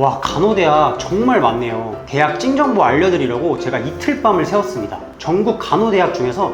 와, 간호대학 정말 많네요. 대학 찐정보 알려드리려고 제가 이틀 밤을 새웠습니다. 전국 간호대학 중에서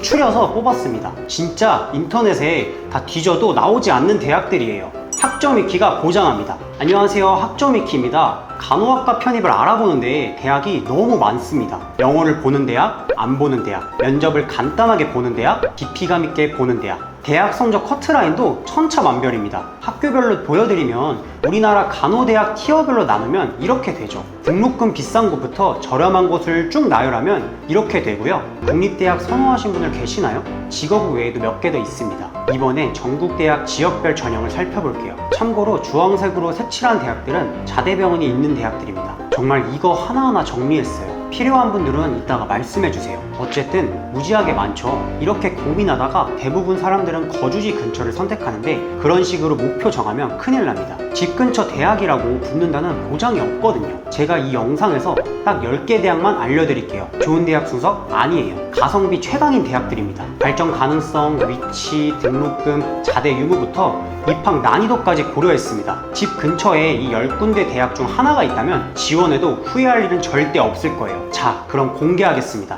추려서 뽑았습니다. 진짜 인터넷에 다 뒤져도 나오지 않는 대학들이에요. 학점위키가 보장합니다. 안녕하세요, 학점위키입니다. 간호학과 편입을 알아보는데 대학이 너무 많습니다. 영어를 보는 대학, 안 보는 대학, 면접을 간단하게 보는 대학, 깊이감 있게 보는 대학, 대학 성적 커트라인도 천차만별입니다. 학교별로 보여드리면 우리나라 간호대학 티어별로 나누면 이렇게 되죠. 등록금 비싼 곳부터 저렴한 곳을 쭉 나열하면 이렇게 되고요. 국립대학 선호하신 분들 계시나요? 직업 외에도 몇 개 더 있습니다. 이번엔 전국대학 지역별 전형을 살펴볼게요. 참고로 주황색으로 색칠한 대학들은 자대병원이 있는 대학들입니다. 정말 이거 하나하나 정리했어요. 필요한 분들은 이따가 말씀해주세요. 어쨌든 무지하게 많죠. 이렇게 고민하다가 대부분 사람들은 거주지 근처를 선택하는데 그런 식으로 목표 정하면 큰일 납니다. 집 근처 대학이라고 붙는다는 보장이 없거든요. 제가 이 영상에서 딱 10개 대학만 알려드릴게요. 좋은 대학 순서? 아니에요. 가성비 최강인 대학들입니다. 발전 가능성, 위치, 등록금, 자대 유무부터 입학 난이도까지 고려했습니다. 집 근처에 이 10군데 대학 중 하나가 있다면 지원해도 후회할 일은 절대 없을 거예요. 자, 그럼 공개하겠습니다.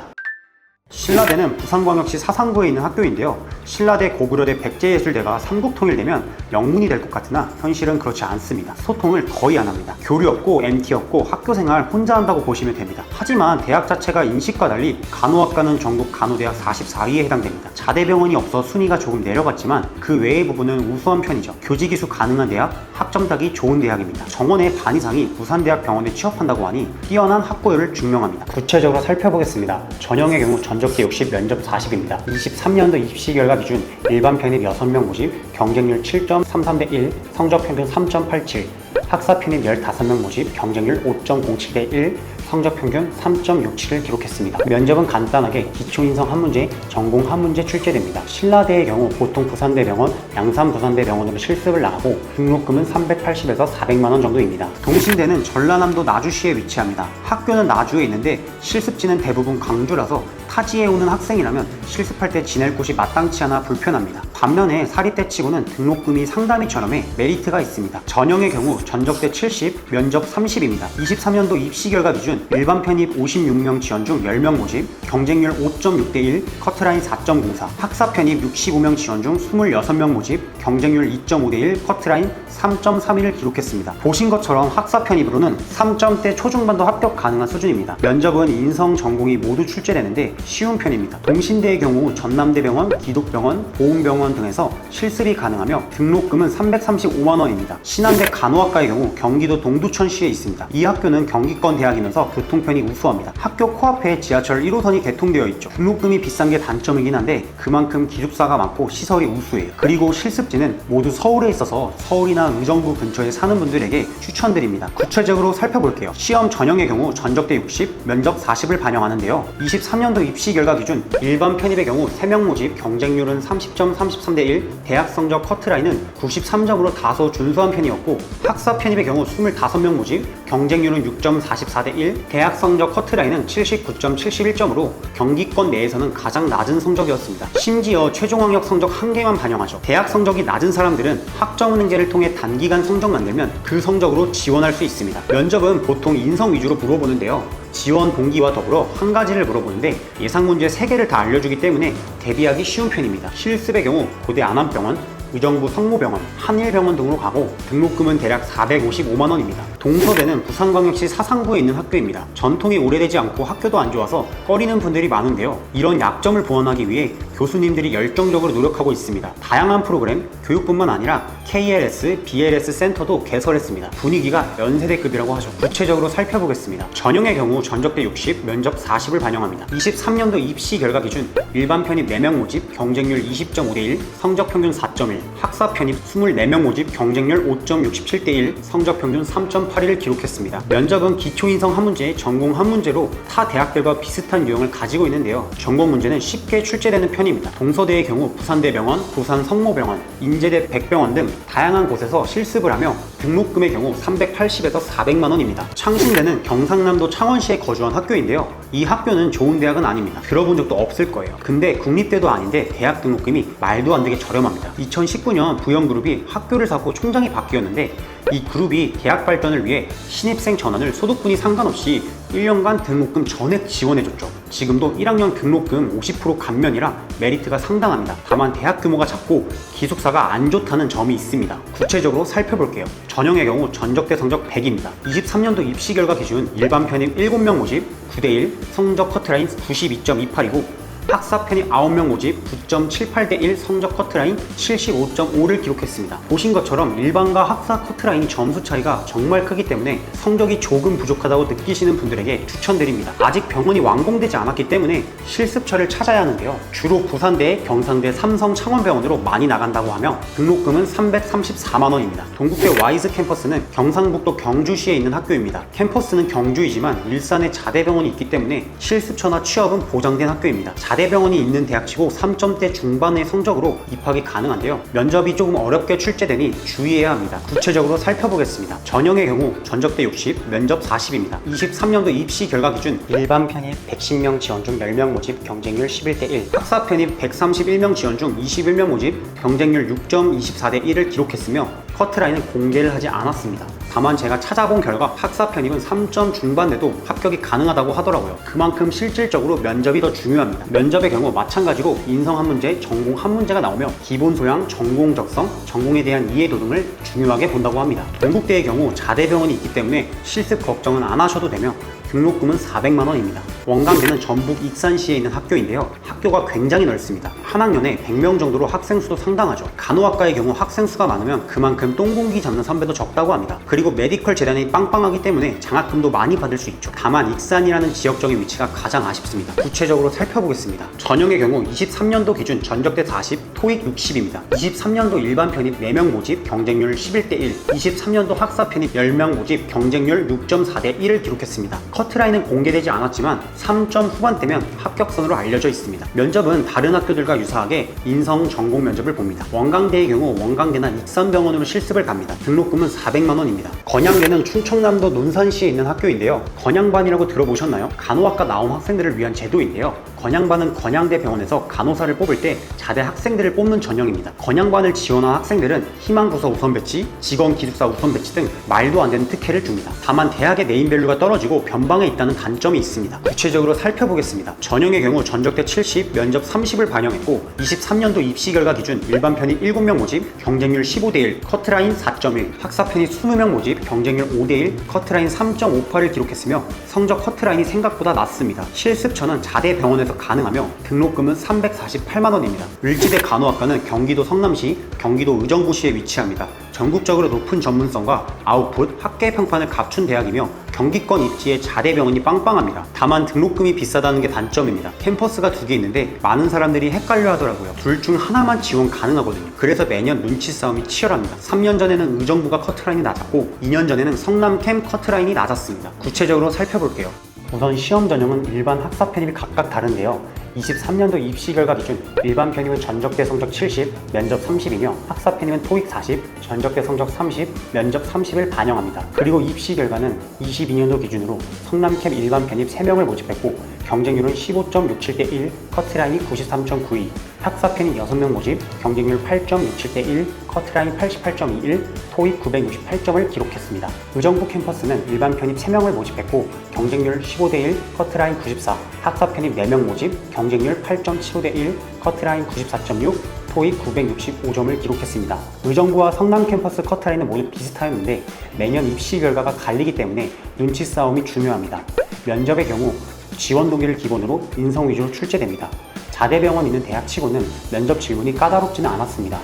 신라대는 부산광역시 사상구에 있는 학교인데요. 신라대, 고구려대, 백제예술대가 삼국통일되면 영문이 될 것 같으나 현실은 그렇지 않습니다. 소통을 거의 안 합니다. 교류 없고 MT 없고 학교생활 혼자 한다고 보시면 됩니다. 하지만 대학 자체가 인식과 달리 간호학과는 전국 간호대학 44위에 해당됩니다. 자대병원이 없어 순위가 조금 내려갔지만 그 외의 부분은 우수한 편이죠. 교직이수 가능한 대학, 학점 따기 좋은 대학입니다. 정원의 반 이상이 부산대학 병원에 취업한다고 하니 뛰어난 학고율을 증명합니다. 구체적으로 살펴보겠습니다. 전형의 경우 전적대 60, 면접 40입니다. 23년도 입시 결과 기준 일반 편입 6명 모집, 경쟁률 7.33대 1, 성적 평균 3.87, 학사 편입 15명 모집, 경쟁률 5.07대 1, 성적 평균 3.67을 기록했습니다. 면접은 간단하게 기초인성 한 문제, 전공 한 문제 출제됩니다. 신라대의 경우 보통 부산대병원, 양산부산대병원으로 실습을 나가고 등록금은 380에서 400만원 정도입니다. 동신대는 전라남도 나주시에 위치합니다. 학교는 나주에 있는데 실습지는 대부분 광주라서 타지에 오는 학생이라면 실습할 때 지낼 곳이 마땅치 않아 불편합니다. 반면에 사립대 치고는 등록금이 상당히 저렴해 메리트가 있습니다. 전형의 경우 전적대 70, 면접 30입니다. 23년도 입시 결과 기준 일반 편입 56명 지원 중 10명 모집, 경쟁률 5.6대 1, 커트라인 4.04, 학사 편입 65명 지원 중 26명 모집, 경쟁률 2.5대 1, 커트라인 3.31을 기록했습니다. 보신 것처럼 학사 편입으로는 3점대 초중반도 합격 가능한 수준입니다. 면접은 인성 전공이 모두 출제되는데 쉬운 편입니다. 동신대의 경우 전남대병원, 기독병원, 보훈병원 등에서 실습이 가능하며 등록금은 335만원입니다. 신한대 간호학과의 경우 경기도 동두천시에 있습니다. 이 학교는 경기권 대학이면서 교통편이 우수합니다. 학교 코앞에 지하철 1호선이 개통되어 있죠. 등록금이 비싼 게 단점이긴 한데 그만큼 기숙사가 많고 시설이 우수해요. 그리고 실습지는 모두 서울에 있어서 서울이나 의정부 근처에 사는 분들에게 추천드립니다. 구체적으로 살펴볼게요. 시험 전형의 경우 전적대 60, 면접 40을 반영하는데요. 23년도 입시 결과 기준 일반 편입의 경우 3명 모집, 경쟁률은 30.33대 1, 대학 성적 커트라인은 93점으로 다소 준수한 편이었고 학사 편입의 경우 25명 모집, 경쟁률은 6.44대 1, 대학 성적 커트라인은 79.71점으로 경기권 내에서는 가장 낮은 성적이었습니다. 심지어 최종 학력 성적 1개만 반영하죠. 대학 성적이 낮은 사람들은 학점은행제를 통해 단기간 성적 만들면 그 성적으로 지원할 수 있습니다. 면접은 보통 인성 위주로 물어보는데요. 지원 동기와 더불어 한 가지를 물어보는데 예상 문제 3개를 다 알려주기 때문에 대비하기 쉬운 편입니다. 실습의 경우 고대 안암병원, 의정부 성모병원, 한일병원 등으로 가고 등록금은 대략 455만원입니다. 동서대는 부산광역시 사상구에 있는 학교입니다. 전통이 오래되지 않고 학교도 안 좋아서 꺼리는 분들이 많은데요. 이런 약점을 보완하기 위해 교수님들이 열정적으로 노력하고 있습니다. 다양한 프로그램, 교육뿐만 아니라 KLS, BLS 센터도 개설했습니다. 분위기가 연세대급이라고 하죠. 구체적으로 살펴보겠습니다. 전형의 경우 전적대 60, 면접 40을 반영합니다. 23년도 입시 결과 기준 일반 편입 4명 모집, 경쟁률 20.5대 1, 성적 평균 4.1, 학사 편입 24명 모집, 경쟁률 5.67대 1, 성적 평균 3.81을 기록했습니다. 면접은 기초인성 한 문제, 전공 한 문제로 타 대학들과 비슷한 유형을 가지고 있는데요. 전공 문제는 쉽게 출제되는 편입니다. 동서대의 경우 부산대병원, 부산 성모병원, 인제대, 백병원 등 다양한 곳에서 실습을 하며 등록금의 경우 380에서 400만 원입니다. 창신대는 경상남도 창원시에 거주한 학교인데요. 이 학교는 좋은 대학은 아닙니다. 들어본 적도 없을 거예요. 근데 국립대도 아닌데 대학 등록금이 말도 안 되게 저렴합니다. 2019년 부영그룹이 학교를 사고 총장이 바뀌었는데 이 그룹이 대학 발전을 위해 신입생 전환을 소득분이 상관없이 1년간 등록금 전액 지원해줬죠. 지금도 1학년 등록금 50% 감면이라 메리트가 상당합니다. 다만 대학 규모가 작고 기숙사가 안 좋다는 점이 있습니다. 구체적으로 살펴볼게요. 전형의 경우 전적대 성적 100입니다. 23년도 입시 결과 기준 일반 편입 7명 모집 9대1, 성적 커트라인 92.28이고 학사 편입 9명 모집 9.78대1, 성적 커트라인 75.5를 기록했습니다. 보신 것처럼 일반과 학사 커트라인 점수 차이가 정말 크기 때문에 성적이 조금 부족하다고 느끼시는 분들에게 추천드립니다. 아직 병원이 완공되지 않았기 때문에 실습처를 찾아야 하는데요. 주로 부산대, 경상대, 삼성, 창원병원으로 많이 나간다고 하며 등록금은 334만 원입니다. 동국대 와이즈 캠퍼스는 경상북도 경주시에 있는 학교입니다. 캠퍼스는 경주이지만 일산에 자대병원이 있기 때문에 실습처나 취업은 보장된 학교입니다. 자대병원이 있는 대학치고 3점대 중반의 성적으로 입학이 가능한데요. 면접이 조금 어렵게 출제되니 주의해야 합니다. 구체적으로 살펴보겠습니다. 전형의 경우 전적대 60, 면접 40입니다. 23년도 입시 결과 기준 일반 편입 110명 지원 중 10명 모집, 경쟁률 11대1, 학사 편입 131명 지원 중 21명 모집, 경쟁률 6.24대1을 기록했으며 커트라인은 공개를 하지 않았습니다. 다만 제가 찾아본 결과 학사 편입은 3점 중반대도 합격이 가능하다고 하더라고요. 그만큼 실질적으로 면접이 더 중요합니다. 면접의 경우 마찬가지로 인성 한 문제, 전공 한 문제가 나오며 기본 소양, 전공 적성, 전공에 대한 이해도 등을 중요하게 본다고 합니다. 동국대의 경우 자대병원이 있기 때문에 실습 걱정은 안 하셔도 되며 등록금은 400만 원입니다. 원광대는 전북 익산시에 있는 학교인데요. 학교가 굉장히 넓습니다. 한 학년에 100명 정도로 학생 수도 상당하죠. 간호학과의 경우 학생 수가 많으면 그만큼 똥공기 잡는 선배도 적다고 합니다. 그리고 메디컬 재단이 빵빵하기 때문에 장학금도 많이 받을 수 있죠. 다만 익산이라는 지역적인 위치가 가장 아쉽습니다. 구체적으로 살펴보겠습니다. 전형의 경우 23년도 기준 전적대 40, 토익 60입니다. 23년도 일반 편입 4명 모집, 경쟁률 11대1, 23년도 학사 편입 10명 모집, 경쟁률 6.4대1을 기록했습니다. 커트라인은 공개되지 않았지만 3점 후반대면 합격선으로 알려져 있습니다. 면접은 다른 학교들과 유사하게 인성 전공 면접을 봅니다. 원광대의 경우 원광대나 익산병원으로 실습을 갑니다. 등록금은 400만 원입니다. 건양대는 충청남도 논산시에 있는 학교인데요. 건양반이라고 들어보셨나요? 간호학과 나온 학생들을 위한 제도인데요. 건양반은 건양대 병원에서 간호사를 뽑을 때 자대 학생들을 뽑는 전형입니다. 건양반을 지원한 학생들은 희망부서 우선 배치, 직원 기숙사 우선 배치 등 말도 안 되는 특혜를 줍니다. 다만 대학의 네임밸류가 떨어지고 변방에 있다는 단점이 있습니다. 구체적으로 살펴보겠습니다. 전형의 경우 전적대 70, 면접 30을 반영했고 23년도 입시 결과 기준 일반 편입 7명 모집, 경쟁률 15대1, 커트라인 4.1, 학사 편입 20명 모집, 경쟁률 5대1, 커트라인 3.58을 기록했으며 성적 커트라인이 생각보다 낮습니다. 실습처는 자대 병원에서 가능하며 등록금은 348만 원입니다. 을지대 간호학과는 경기도 성남시, 경기도 의정부시에 위치합니다. 전국적으로 높은 전문성과 아웃풋, 학계 평판을 갖춘 대학이며 경기권 입지에 자대병원이 빵빵합니다. 다만 등록금이 비싸다는 게 단점입니다. 캠퍼스가 2개 있는데 많은 사람들이 헷갈려 하더라고요. 둘 중 하나만 지원 가능하거든요. 그래서 매년 눈치 싸움이 치열합니다. 3년 전에는 의정부가 커트라인이 낮았고 2년 전에는 성남캠 커트라인이 낮았습니다. 구체적으로 살펴볼게요. 우선 시험 전형은 일반 학사 편입이 각각 다른데요. 23년도 입시 결과 기준 일반 편입은 전적대 성적 70, 면접 30이며 학사 편입은 토익 40, 전적대 성적 30, 면접 30을 반영합니다. 그리고 입시 결과는 22년도 기준으로 성남캠 일반 편입 3명을 모집했고 경쟁률은 15.67대1, 커트라인이 93.92, 학사 편입 6명 모집, 경쟁률 8.67대1, 커트라인 88.21, 토익 968점을 기록했습니다. 의정부 캠퍼스는 일반 편입 3명을 모집했고 경쟁률 15대1, 커트라인 94, 학사 편입 4명 모집, 경쟁률 8.75대1, 커트라인 94.6, 토익 965점을 기록했습니다. 의정부와 성남 캠퍼스 커트라인은 모두 비슷하였는데 매년 입시 결과가 갈리기 때문에 눈치 싸움이 중요합니다. 면접의 경우 지원 동기를 기본으로 인성 위주로 출제됩니다. 자대병원 있는 대학치고는 면접 질문이 까다롭지는 않았습니다.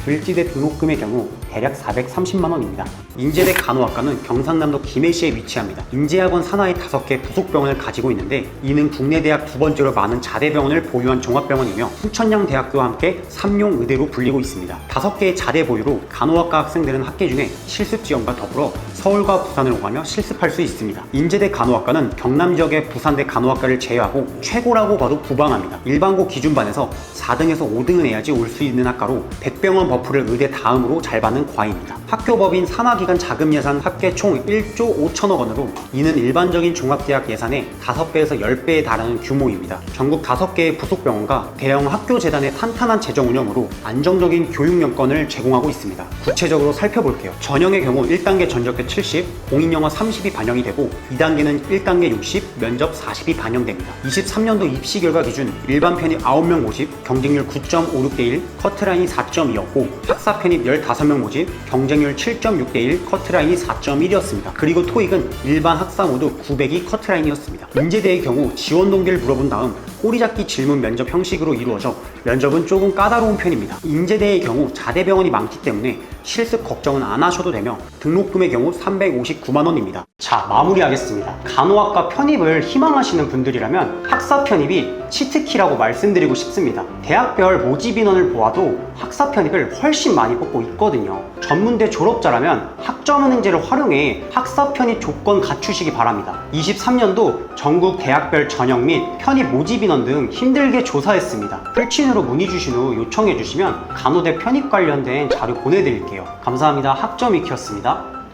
을지대 등록금의 경우 대략 430만 원입니다. 인제대 간호학과는 경상남도 김해시에 위치합니다. 인제학원 산하의 5개 부속병원을 가지고 있는데 이는 국내 대학 2번째로 많은 자대병원을 보유한 종합병원이며 후천양 대학교와 함께 삼용의대로 불리고 있습니다. 5개의 자대 보유로 간호학과 학생들은 학계 중에 실습 지원과 더불어 서울과 부산을 오가며 실습할 수 있습니다. 인제대 간호학과는 경남 지역의 부산대 간호학과를 제외하고 최고라고 봐도 무방합니다. 일반고 기준반에서 4등에서 5등은 해야지 올 수 있는 학과로 백병원 버프를 의대 다음으로 잘 받는 과입니다. 학교법인 산하기관 자금예산 합계 총 1조 5천억 원으로 이는 일반적인 종합대학 예산의 5배에서 10배에 달하는 규모입니다. 전국 5개의 부속병원과 대형 학교재단의 탄탄한 재정 운영으로 안정적인 교육 여건을 제공하고 있습니다. 구체적으로 살펴볼게요. 전형의 경우 1단계 전적대 70, 공인영어 30이 반영이 되고 2단계는 1단계 60, 면접 40이 반영됩니다. 23년도 입시 결과 기준 일반 편입 9명 모집, 경쟁률 9.56대 1, 커트라인이 4.2였고 학사 편입 15명 모집, 경쟁률 7.6대 1, 커트라인이 4.1이었습니다. 그리고 토익은 일반 학사 모두 900이 커트라인이었습니다. 인제대의 경우 지원 동기를 물어본 다음 꼬리잡기 질문 면접 형식으로 이루어져 면접은 조금 까다로운 편입니다. 인제대의 경우 자대병원이 많기 때문에 실습 걱정은 안 하셔도 되며 등록금의 경우 359만 원입니다. 자, 마무리하겠습니다. 간호학과 편입을 희망하시는 분들이라면 학사 편입이 치트키라고 말씀드리고 싶습니다. 대학별 모집 인원을 보아도 학사 편입을 훨씬 많이 뽑고 있거든요. 전문대 졸업자라면 학점은행제를 활용해 학사 편입 조건 갖추시기 바랍니다. 23년도 전국 대학별 전형 및 편입 모집 인원 등 힘들게 조사했습니다. 풀친으로 문의 주신 후 요청해 주시면 간호대 편입 관련된 자료 보내드릴게요. 감사합니다. 학점위키였습니다.